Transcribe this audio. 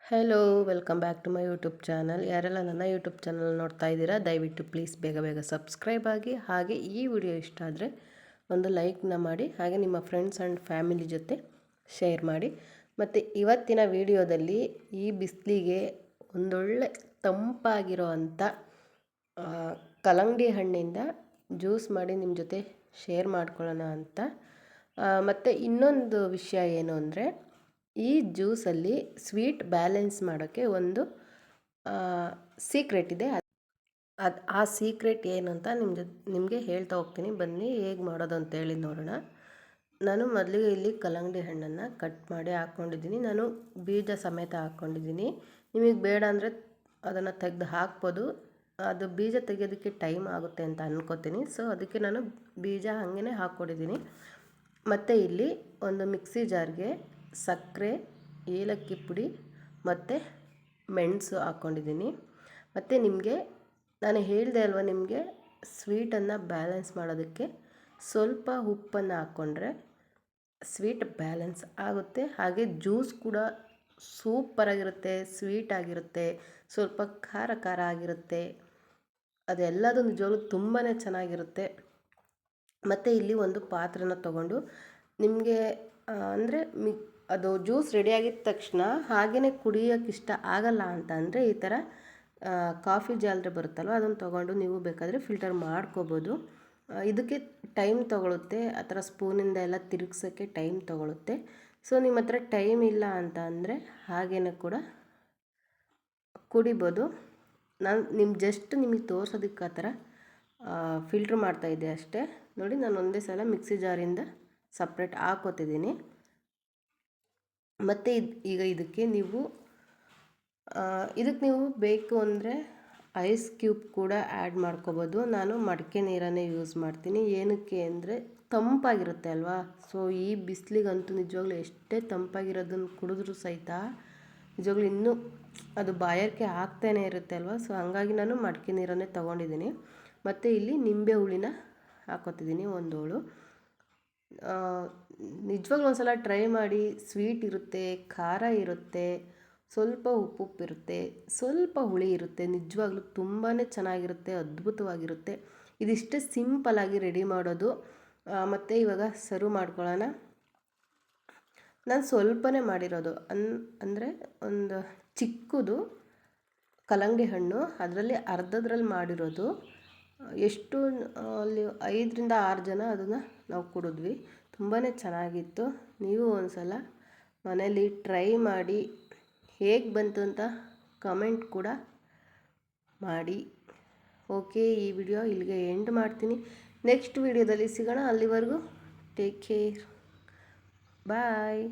Hello, welcome back to my YouTube channel. ಯಾರೆಲ್ಲ ನನ್ನ YouTube channel ನೋಡ್ತಾ ಇದ್ದೀರಾ, ದಯವಿಟ್ಟು ಪ್ಲೀಸ್ ಬೇಗ ಸಬ್ಸ್ಕ್ರೈಬ್ ಆಗಿ. ಹಾಗೆ ಈ ವಿಡಿಯೋ ಇಷ್ಟ ಆದರೆ ಒಂದು ಲೈಕ್ನ ಮಾಡಿ, ಹಾಗೆ ನಿಮ್ಮ ಫ್ರೆಂಡ್ಸ್ ಆ್ಯಂಡ್ ಫ್ಯಾಮಿಲಿ ಜೊತೆ ಶೇರ್ ಮಾಡಿ. ಮತ್ತು ಇವತ್ತಿನ ವಿಡಿಯೋದಲ್ಲಿ ಈ ಬಿಸಿಲಿಗೆ ಒಂದೊಳ್ಳೆ ತಂಪಾಗಿರೋ ಅಂಥ ಕಲ್ಲಂಗಡಿ ಹಣ್ಣಿಂದ ಜ್ಯೂಸ್ ಮಾಡಿ ನಿಮ್ಮ ಜೊತೆ ಶೇರ್ ಮಾಡ್ಕೊಳ್ಳೋಣ ಅಂತ. ಮತ್ತು ಇನ್ನೊಂದು ವಿಷಯ ಏನು ಅಂದರೆ, ಈ ಜ್ಯೂಸಲ್ಲಿ ಸ್ವೀಟ್ ಬ್ಯಾಲೆನ್ಸ್ ಮಾಡೋಕ್ಕೆ ಒಂದು ಸೀಕ್ರೆಟ್ ಇದೆ. ಆ ಸೀಕ್ರೆಟ್ ಏನು ಅಂತ ನಿಮಗೆ ಹೇಳ್ತಾ ಹೋಗ್ತೀನಿ. ಬನ್ನಿ ಹೇಗೆ ಮಾಡೋದು ಅಂತೇಳಿ ನೋಡೋಣ. ನಾನು ಮೊದಲಿಗೆ ಇಲ್ಲಿ ಕಲ್ಲಂಗಡಿ ಹಣ್ಣನ್ನು ಕಟ್ ಮಾಡಿ ಹಾಕ್ಕೊಂಡಿದ್ದೀನಿ. ನಾನು ಬೀಜ ಸಮೇತ ಹಾಕ್ಕೊಂಡಿದ್ದೀನಿ. ನಿಮಗೆ ಬೇಡ ಅಂದರೆ ಅದನ್ನು ತೆಗೆದು ಹಾಕ್ಬೋದು. ಅದು ಬೀಜ ತೆಗೆಯೋದಕ್ಕೆ ಟೈಮ್ ಆಗುತ್ತೆ ಅಂತ ಅನ್ಕೋತೀನಿ. ಸೊ ಅದಕ್ಕೆ ನಾನು ಬೀಜ ಹಾಗೇ ಹಾಕ್ಕೊಂಡಿದ್ದೀನಿ. ಮತ್ತು ಇಲ್ಲಿ ಒಂದು ಮಿಕ್ಸಿ ಜಾರ್ಗೆ ಸಕ್ಕರೆ, ಏಲಕ್ಕಿ ಪುಡಿ ಮತ್ತು ಮೆಣಸು ಹಾಕ್ಕೊಂಡಿದ್ದೀನಿ. ಮತ್ತು ನಿಮಗೆ ನಾನು ಹೇಳಿದೆ ಅಲ್ವ, ನಿಮಗೆ ಸ್ವೀಟನ್ನು ಬ್ಯಾಲೆನ್ಸ್ ಮಾಡೋದಕ್ಕೆ ಸ್ವಲ್ಪ ಉಪ್ಪನ್ನು ಹಾಕ್ಕೊಂಡ್ರೆ ಸ್ವೀಟ್ ಬ್ಯಾಲೆನ್ಸ್ ಆಗುತ್ತೆ. ಹಾಗೆ ಜ್ಯೂಸ್ ಕೂಡ ಸೂಪರಾಗಿರುತ್ತೆ, ಸ್ವೀಟ್ ಆಗಿರುತ್ತೆ, ಸ್ವಲ್ಪ ಖಾರ ಆಗಿರುತ್ತೆ. ಅದೆಲ್ಲದೂ ನಿಜವಾಗ್ಲೂ ತುಂಬಾ ಚೆನ್ನಾಗಿರುತ್ತೆ. ಮತ್ತು ಇಲ್ಲಿ ಒಂದು ಪಾತ್ರೆನ ತೊಗೊಂಡು ನಿಮಗೆ ಅಂದರೆ ಅದು ಜ್ಯೂಸ್ ರೆಡಿಯಾಗಿದ್ದ ತಕ್ಷಣ ಹಾಗೆಯೇ ಕುಡಿಯೋಕ್ಕೆ ಇಷ್ಟ ಆಗಲ್ಲ ಅಂತ ಅಂದರೆ ಈ ಥರ ಕಾಫಿ ಜಾಲರಿ ಬರುತ್ತಲ್ವ, ಅದನ್ನು ತೊಗೊಂಡು ನೀವು ಬೇಕಾದರೆ ಫಿಲ್ಟರ್ ಮಾಡ್ಕೋಬೋದು. ಇದಕ್ಕೆ ಟೈಮ್ ತೊಗೊಳುತ್ತೆ, ಆ ಥರ ಸ್ಪೂನಿಂದ ಎಲ್ಲ ತಿರುಗ್ಸೋಕ್ಕೆ ಟೈಮ್ ತೊಗೊಳುತ್ತೆ. ಸೊ ನಿಮ್ಮ ಹತ್ರ ಟೈಮ್ ಇಲ್ಲ ಅಂತ ಅಂದರೆ ಹಾಗೇ ಕೂಡ ಕುಡಿಬೋದು. ನಾನು ನಿಮಗೆ ತೋರಿಸೋದಕ್ಕೆ ಆ ಥರ ಫಿಲ್ಟ್ರ್ ಮಾಡ್ತಾಯಿದ್ದೆ ಅಷ್ಟೇ. ನೋಡಿ, ನಾನು ಒಂದೇ ಸಲ ಮಿಕ್ಸಿ ಜಾರಿಂದ ಸಪ್ರೇಟ್ ಹಾಕೋತಿದ್ದೀನಿ. ಮತ್ತು ಈಗ ಇದಕ್ಕೆ ನೀವು ಬೇಕು ಅಂದರೆ ಐಸ್ ಕ್ಯೂಬ್ ಕೂಡ ಆ್ಯಡ್ ಮಾಡ್ಕೋಬೋದು. ನಾನು ಮಡಿಕೆ ನೀರನ್ನೇ ಯೂಸ್ ಮಾಡ್ತೀನಿ. ಏನಕ್ಕೆ ಅಂದರೆ ತಂಪಾಗಿರುತ್ತೆ ಅಲ್ವಾ. ಸೊ ಈ ಬಿಸಿಲಿಗಂತೂ ನಿಜವಾಗ್ಲೂ ಎಷ್ಟೇ ತಂಪಾಗಿರೋದನ್ನು ಕುಡಿದ್ರೂ ಸಹಿತ ನಿಜವಾಗ್ಲೂ ಇನ್ನೂ ಅದು ಬಾಯಾರಿಕೆ ಆಗ್ತಾನೆ ಇರುತ್ತೆ ಅಲ್ವಾ. ಸೊ ಹಂಗಾಗಿ ನಾನು ಮಡಿಕೆ ನೀರನ್ನೇ ತೊಗೊಂಡಿದ್ದೀನಿ. ಮತ್ತು ಇಲ್ಲಿ ನಿಂಬೆ ಹುಳಿನ ಹಾಕೋತಿದ್ದೀನಿ, ಒಂದು ಹೋಳು. ನಿಜವಾಗ್ಲೂ ಒಂದು ಸಲ ಟ್ರೈ ಮಾಡಿ. ಸ್ವೀಟ್ ಇರುತ್ತೆ, ಖಾರ ಇರುತ್ತೆ, ಸ್ವಲ್ಪ ಉಪ್ಪಿರುತ್ತೆ, ಸ್ವಲ್ಪ ಹುಳಿ ಇರುತ್ತೆ. ನಿಜವಾಗ್ಲೂ ತುಂಬಾ ಚೆನ್ನಾಗಿರುತ್ತೆ, ಅದ್ಭುತವಾಗಿರುತ್ತೆ. ಇದಿಷ್ಟೇ ಸಿಂಪಲ್ಲಾಗಿ ರೆಡಿ ಮಾಡೋದು. ಮತ್ತು ಇವಾಗ ಸರ್ವ್ ಮಾಡ್ಕೊಳ್ಳೋಣ. ನಾನು ಸ್ವಲ್ಪನೇ ಮಾಡಿರೋದು, ಅಂದರೆ ಒಂದು ಚಿಕ್ಕದು ಕಲ್ಲಂಗಡಿ ಹಣ್ಣು, ಅದರಲ್ಲಿ ಅರ್ಧದ್ರಲ್ಲಿ ಮಾಡಿರೋದು. ಎಷ್ಟು ಅಲ್ಲಿ 5ರಿಂದ 6 ಜನ ಅದನ್ನು ನಾವು ಕುಡಿದ್ವಿ. ತುಂಬಾ ಚೆನ್ನಾಗಿತ್ತು. ನೀವು ಒಂದು ಸಲ ಮನೇಲಿ ಟ್ರೈ ಮಾಡಿ, ಹೇಗೆ ಬಂತು ಅಂತ ಕಮೆಂಟ್ ಕೂಡ ಮಾಡಿ. ಓಕೆ, ಈ ವಿಡಿಯೋ ಇಲ್ಲಿಗೆ ಎಂಡ್ ಮಾಡ್ತೀನಿ. ನೆಕ್ಸ್ಟ್ ವಿಡಿಯೋದಲ್ಲಿ ಸಿಗೋಣ. ಅಲ್ಲಿವರೆಗೂ ಟೇಕ್ ಕೇರ್, ಬಾಯ್.